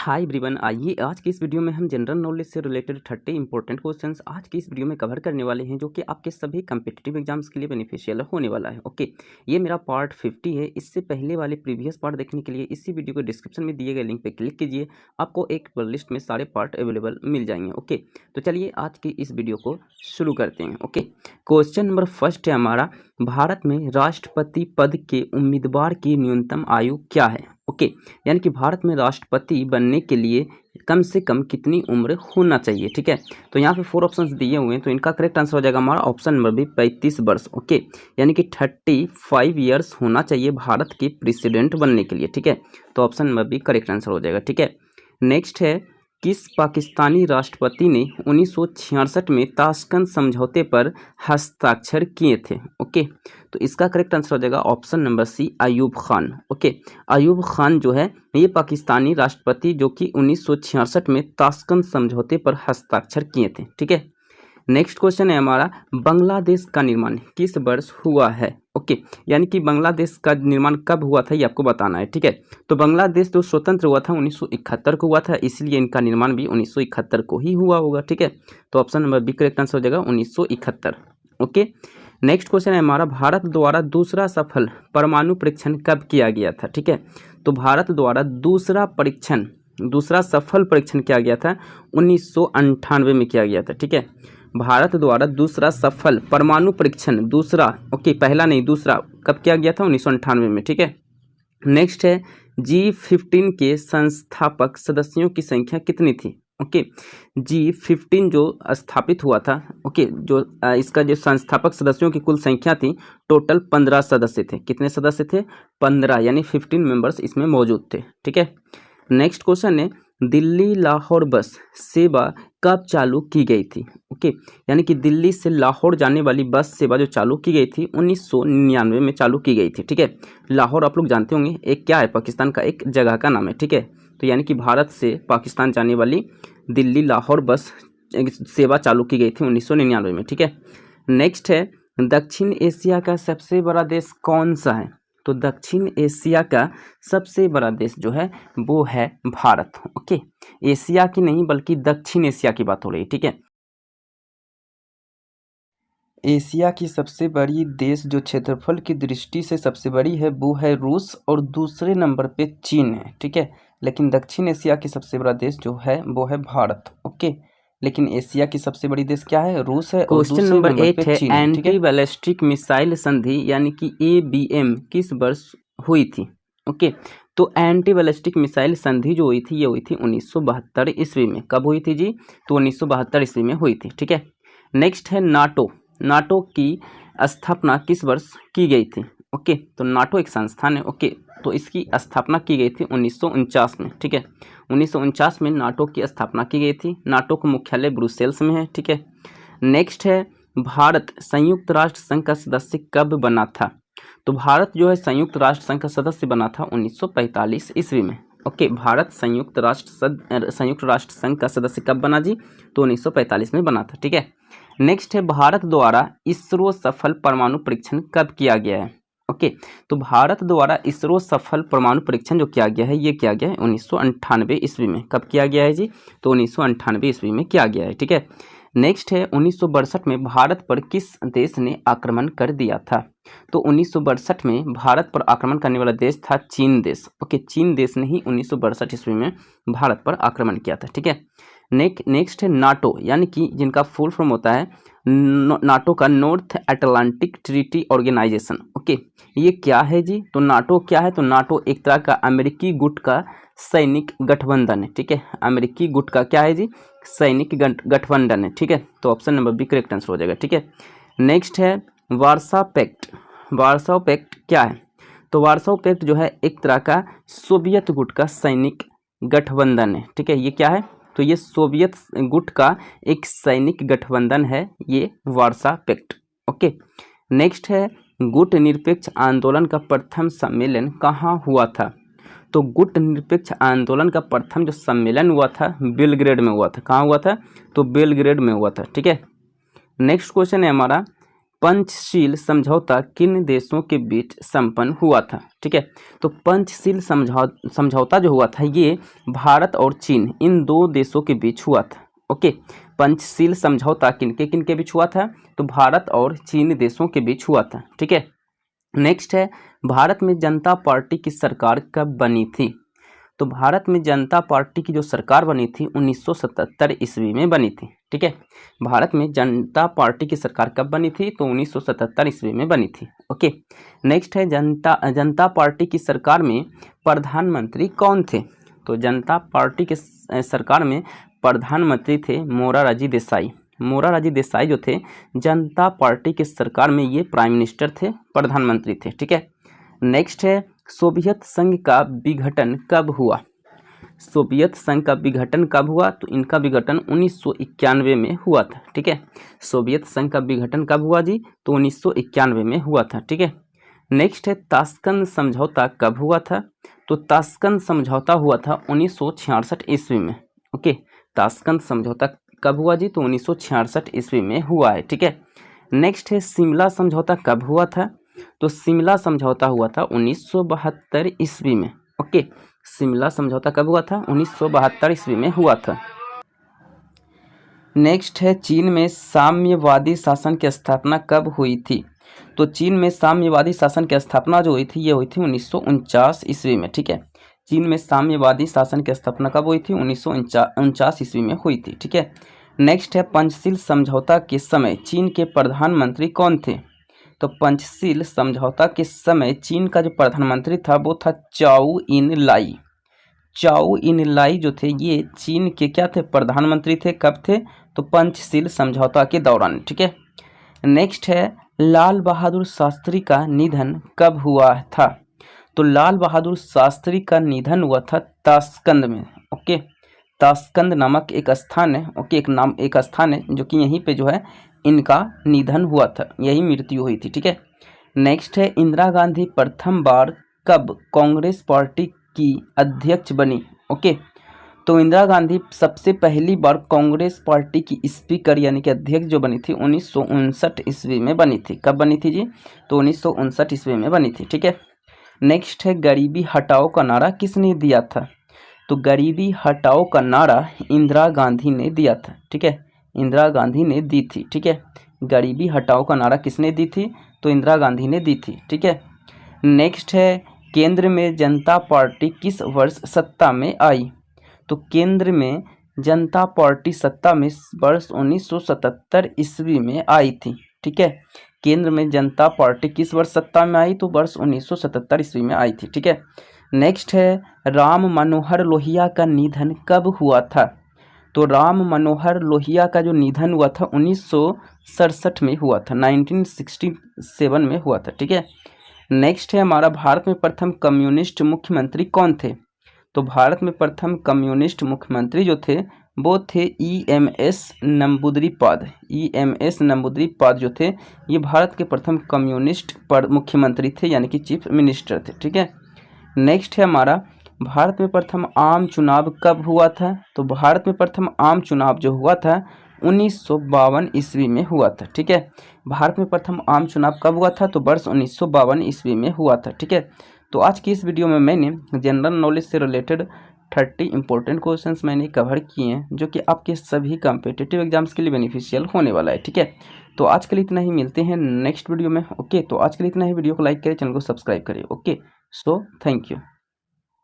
Hi everyone, आइए आज की इस वीडियो में हम जनरल नॉलेज से रिलेटेड 30 इंपॉर्टेंट क्वेश्चंस आज की इस वीडियो में कवर करने वाले हैं, जो कि आपके सभी कम्पिटिटिव एग्जाम्स के लिए बेनिफिशियल होने वाला है। ओके, ये मेरा पार्ट 50 है। इससे पहले वाले प्रीवियस पार्ट देखने के लिए इसी वीडियो को डिस्क्रिप्शन में दिए गए लिंक पर क्लिक कीजिए, आपको एक लिस्ट में सारे पार्ट अवेलेबल मिल जाएंगे। ओके, तो चलिए आज की इस वीडियो को शुरू करते हैं। ओके, क्वेश्चन नंबर फर्स्ट है हमारा, भारत में राष्ट्रपति पद के उम्मीदवार की न्यूनतम आयु क्या है। ओके, यानी कि भारत में राष्ट्रपति बनने के लिए कम से कम कितनी उम्र होना चाहिए। ठीक है, तो यहाँ पे 4 ऑप्शंस दिए हुए हैं, तो इनका करेक्ट आंसर हो जाएगा हमारा ऑप्शन नंबर बी 35 वर्ष। ओके, यानी कि 35 ईयर्स होना चाहिए भारत के प्रेसिडेंट बनने के लिए। ठीक है, तो option number B correct answer हो जाएगा। ठीक है, नेक्स्ट है, किस पाकिस्तानी राष्ट्रपति ने 1966 में ताशकंद समझौते पर हस्ताक्षर किए थे। ओके, तो इसका करेक्ट आंसर हो जाएगा option number C Ayub Khan. Okay, Ayub Khan जो है ये पाकिस्तानी राष्ट्रपति जो कि 1966 में ताशकंद समझौते पर हस्ताक्षर किए थे। ठीक है, नेक्स्ट क्वेश्चन है हमारा, बांग्लादेश का निर्माण किस वर्ष हुआ है। ओके, यानी कि बांग्लादेश का निर्माण कब हुआ था ये आपको बताना है। ठीक है, तो बांग्लादेश जो स्वतंत्र हुआ था 1971 को हुआ था, इसलिए इनका निर्माण भी 1971 को ही हुआ होगा। ठीक है, तो option number B correct answer हो जाएगा 1971। ओके, नेक्स्ट क्वेश्चन है हमारा, भारत द्वारा दूसरा सफल परमाणु परीक्षण कब किया गया था। ठीक है, तो भारत द्वारा दूसरा सफल परीक्षण किया गया था 1998 में किया गया था। ठीक है, भारत द्वारा दूसरा सफल परमाणु परीक्षण दूसरा, ओके पहला नहीं दूसरा, कब किया गया था 1998 में। ठीक है, नेक्स्ट है, G15 के संस्थापक सदस्यों की संख्या कितनी थी। ओके, G15 जो स्थापित हुआ था, ओके जो इसका जो संस्थापक सदस्यों की कुल संख्या थी टोटल 15 सदस्य थे। कितने सदस्य थे? 15, यानी 15 मेंबर्स इसमें मौजूद थे। ठीक है, नेक्स्ट क्वेश्चन है, दिल्ली लाहौर बस सेवा कब चालू की गई थी। ओके, यानी कि दिल्ली से लाहौर जाने वाली बस सेवा जो चालू की गई थी 1999 में चालू की गई थी। ठीक है, लाहौर आप लोग जानते होंगे एक क्या है, पाकिस्तान का एक जगह का नाम है। ठीक है, तो यानी कि भारत से पाकिस्तान जाने वाली दिल्ली लाहौर बस सेवा चालू की गई थी 1999 में। ठीक है, नेक्स्ट है, दक्षिण एशिया का सबसे बड़ा देश कौन सा है। तो दक्षिण एशिया का सबसे बड़ा देश जो है वो है भारत। ओके, एशिया की नहीं बल्कि दक्षिण एशिया की बात हो रही है। ठीक है, एशिया की सबसे बड़ी देश जो क्षेत्रफल की दृष्टि से सबसे बड़ी है वो है रूस, और दूसरे नंबर पे चीन है। ठीक है, लेकिन दक्षिण एशिया की सबसे बड़ा देश जो है वो है भारत। ओके, लेकिन एशिया की सबसे बड़ी देश क्या है? रूस है, और क्वेश्चन दूसरे नंबर नंबर 8 पे है, चीन है। ठीक है, एंटी बैलिस्टिक मिसाइल संधि यानी कि ABM किस वर्ष हुई थी। ओके, तो एंटी बैलिस्टिक मिसाइल संधि जो हुई थी ये हुई थी 1972 ईस्वी में। कब हुई थी जी? तो 1972 ईस्वी में हुई थी। ठीक है, नेक्स्ट है, नाटो की स्थापना किस वर्ष की गई थी। ओके, तो नाटो एक संस्थान है। ओके, तो इसकी स्थापना की गई थी 1949 में। ठीक है, 1949 में नाटो की स्थापना की गई थी। नाटो का मुख्यालय ब्रुसेल्स में है। ठीक है, नेक्स्ट है, भारत संयुक्त राष्ट्र संघ का सदस्य कब बना था। तो भारत जो है संयुक्त राष्ट्र संघ का सदस्य बना था 1945 ईस्वी में। ओके, भारत संयुक्त राष्ट्र संघ का सदस्य कब बना जी? तो 1945 में बना था। ठीक है, नेक्स्ट है, भारत द्वारा इसरो सफल परमाणु परीक्षण कब किया गया है। ओके, तो भारत द्वारा इसरो सफल परमाणु परीक्षण जो किया गया है ये किया गया है 1998 ईस्वी में। कब किया गया है जी? तो 1998 ईस्वी में किया गया है। ठीक है, नेक्स्ट है, 1962 में भारत पर किस देश ने आक्रमण कर दिया था। तो 1962 में भारत पर आक्रमण करने वाला देश था चीन देश। ओके, चीन देश ने ही 1962 ईस्वी में भारत पर आक्रमण किया था। ठीक है, नेक्स्ट है, नाटो यानी कि जिनका फुल फॉर्म होता है नाटो का North Atlantic Treaty Organisation. Okay, ये क्या है जी? तो नाटो क्या है? तो नाटो एक तरह का अमेरिकी गुट का सैनिक गठबंधन है। ठीक है, अमेरिकी गुट का क्या है जी? सैनिक गठबंधन है। ठीक है, तो option number B correct answer हो जाएगा। ठीक है, नेक्स्ट है, वार्सा पैक्ट क्या है? तो वार्सा पैक्ट जो है एक तरह का सोवियत गुट का सैनिक गठबंधन है। ठीक है, ये क्या है? तो ये सोवियत गुट का एक सैनिक गठबंधन है ये वार्सा पैक्ट। ओके, नेक्स्ट है, गुट निरपेक्ष आंदोलन का प्रथम सम्मेलन कहाँ हुआ था। तो गुट निरपेक्ष आंदोलन का प्रथम जो सम्मेलन हुआ था बेलग्रेड में हुआ था। कहाँ हुआ था? तो बेलग्रेड में हुआ था। ठीक है, नेक्स्ट क्वेश्चन है हमारा, पंचशील समझौता किन देशों के बीच संपन्न हुआ था? ठीक है, तो पंचशील समझौता जो हुआ था ये भारत और चीन इन दो देशों के बीच हुआ था। ओके, पंचशील समझौता किनके बीच हुआ था? तो भारत और चीन देशों के बीच हुआ था। ठीक है, नेक्स्ट है भारत में जनता पार्टी की सरकार कब बनी थी? तो भारत में जनता पार्टी की जो सरकार बनी थी 1977 ईस्वी में बनी थी। ठीक है, भारत में जनता पार्टी की सरकार कब बनी थी? तो 1977 ईस्वी में बनी थी। ओके, नेक्स्ट है जनता पार्टी की सरकार में प्रधानमंत्री कौन थे? तो जनता पार्टी के सरकार में प्रधानमंत्री थे मोरारजी देसाई। मोरारजी देसाई जो थे जनता पार्टी की सरकार में ये प्राइम मिनिस्टर थे, प्रधानमंत्री थे। ठीक है, नेक्स्ट है सोवियत संघ का विघटन कब हुआ? सोवियत संघ का विघटन कब हुआ? तो इनका विघटन 1991 में हुआ था। ठीक है, सोवियत संघ का विघटन कब हुआ जी? तो 1991 में हुआ था। ठीक है, नेक्स्ट है ताशकंद समझौता कब हुआ था? तो ताशकंद समझौता हुआ था 1966 ईस्वी में। ओके, ताशकंद समझौता कब हुआ जी? तो 1966 ईस्वी में हुआ है। ठीक है, नेक्स्ट है शिमला समझौता कब हुआ था? तो शिमला समझौता हुआ था 1972 ईस्वी में। ओके, शिमला समझौता कब हुआ था? 1972 ईस्वी में हुआ था। नेक्स्ट है चीन में साम्यवादी शासन की स्थापना कब हुई थी? तो चीन में साम्यवादी शासन की स्थापना जो हुई थी ये हुई थी 1949 ईस्वी में। ठीक है, चीन में साम्यवादी शासन की स्थापना कब हुई थी? 1949 ईस्वी में हुई थी। ठीक है, नेक्स्ट है पंचशील समझौता के समय चीन के प्रधानमंत्री कौन थे? तो पंचशील समझौता के समय चीन का जो प्रधानमंत्री था वो था चाउ इन लाई। चाउ इन लाई जो थे ये चीन के क्या थे? प्रधानमंत्री थे। कब थे? तो पंचशील समझौता के दौरान। ठीक है, नेक्स्ट है लाल बहादुर शास्त्री का निधन कब हुआ था? तो लाल बहादुर शास्त्री का निधन हुआ था ताशकंद में। ओके, ताशकंद नामक एक स्थान है। ओके, एक स्थान है जो कि यहीं पे जो है इनका निधन हुआ था, यही मृत्यु हुई थी। ठीक है, नेक्स्ट है इंदिरा गांधी प्रथम बार कब कांग्रेस पार्टी की अध्यक्ष बनी? ओके, तो इंदिरा गांधी सबसे पहली बार कांग्रेस पार्टी की स्पीकर यानी कि अध्यक्ष जो बनी थी 1959 ईस्वी में बनी थी। कब बनी थी जी? तो 1959 ईस्वी में बनी थी। ठीक है, नेक्स्ट है गरीबी हटाओ का नारा किसने दिया था? तो गरीबी हटाओ का नारा इंदिरा गांधी ने दिया था। ठीक है, इंदिरा गांधी ने दी थी। ठीक है, गरीबी हटाओ का नारा किसने दी थी? तो इंदिरा गांधी ने दी थी। ठीक है, नेक्स्ट है केंद्र में जनता पार्टी किस वर्ष सत्ता में आई? तो केंद्र में जनता पार्टी सत्ता में वर्ष 1977 ईस्वी में आई थी। ठीक है, केंद्र में जनता पार्टी किस वर्ष सत्ता में आई? तो वर्ष 1977 ईस्वी में आई थी। ठीक है, नेक्स्ट है राम मनोहर लोहिया का निधन कब हुआ था? तो राम मनोहर लोहिया का जो निधन हुआ था 1967 में हुआ था, 1967 में हुआ था। ठीक है, नेक्स्ट है हमारा भारत में प्रथम कम्युनिस्ट मुख्यमंत्री कौन थे? तो भारत में प्रथम कम्युनिस्ट मुख्यमंत्री जो थे वो थे EMS नंबूदरीपाद। EMS नंबूदरीपाद जो थे ये भारत के प्रथम कम्युनिस्ट मुख्यमंत्री थे यानी कि चीफ मिनिस्टर थे। ठीक है, नेक्स्ट है हमारा भारत में प्रथम आम चुनाव कब हुआ था? तो भारत में प्रथम आम चुनाव जो हुआ था 1952 ईस्वी में हुआ था। ठीक है, भारत में प्रथम आम चुनाव कब हुआ था? तो वर्ष 1952 ईस्वी में हुआ था। ठीक है, तो आज की इस वीडियो में मैंने जनरल नॉलेज से रिलेटेड 30 इंपॉर्टेंट क्वेश्चंस मैंने कवर किए हैं जो कि आपके सभी कॉम्पिटिटिव एग्जाम्स के लिए बेनिफिशियल होने वाला है। ठीक है, तो आज के लिए इतना ही, मिलते हैं नेक्स्ट वीडियो में। ओके, तो आज के लिए इतना ही, वीडियो को लाइक करें, चैनल को सब्सक्राइब करें। Okay, so thank you.